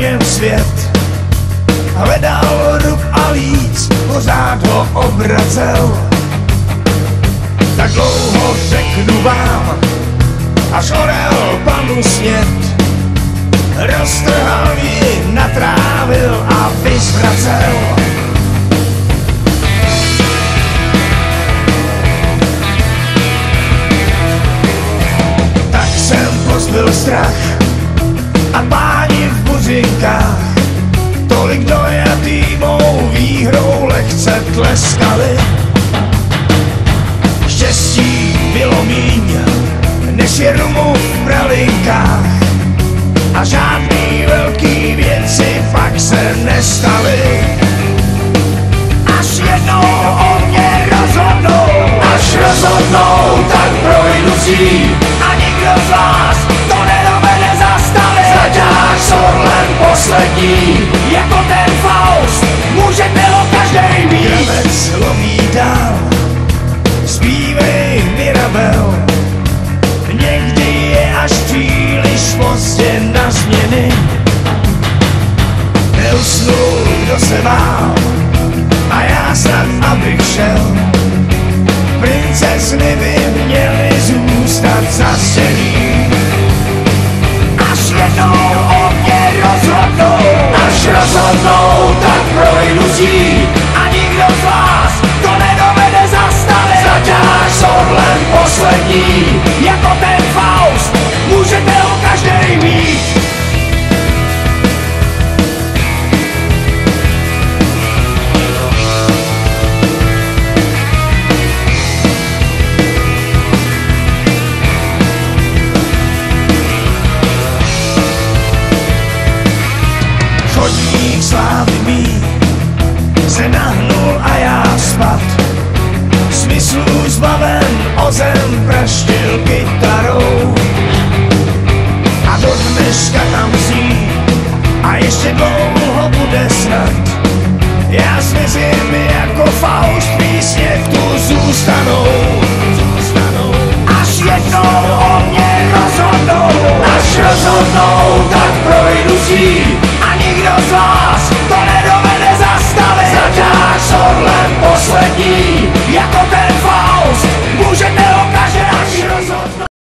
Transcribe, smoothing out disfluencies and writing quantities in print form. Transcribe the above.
něm svět. Hledal rub a líc, pořád ho obracel. Tak dlouho řeknu vám, až orel panu snět. Roztrhal ji, natrávil a vyzvracel. Tak jsem pozbyl strach a páni v buřinkách tolik dojatý mou výhrou lehce tleskali. Štěstí bylo míň, než je rumu v pralinkách, a žádný velký věci pak se nestaly. Až jednou o mě rozhodnou, až rozhodnou, tak projdu si a nikdo z vás to nedovede zastavit. Zaťáš s orlem poslední, jako ten Faust, můžete ho každej mít. Kravec loví dál, zpívej Mirabel, někdy je až příliš pozdě na změny. Neusnul, kdo se bál, a já snad abych šel. Princezny by měly zůstat zastěný. Až jednou o mě rozhodnou, až rozhodnou, tak projdu si a nikdo z vás to nedovede zastavit. Zaťáš s orlem poslední, jako ten Faust, můžete ho každej mít. Chodník slávy mý se nahnul a já spad. Smyslů zbaven o zem praštil kytarou. A do dneška tam zní a ještě dlouho bude snad. Já zmizím jako Faust, písně tu zůstanou. Až jednou o mě rozhodnou, až rozhodnou, tak projdu si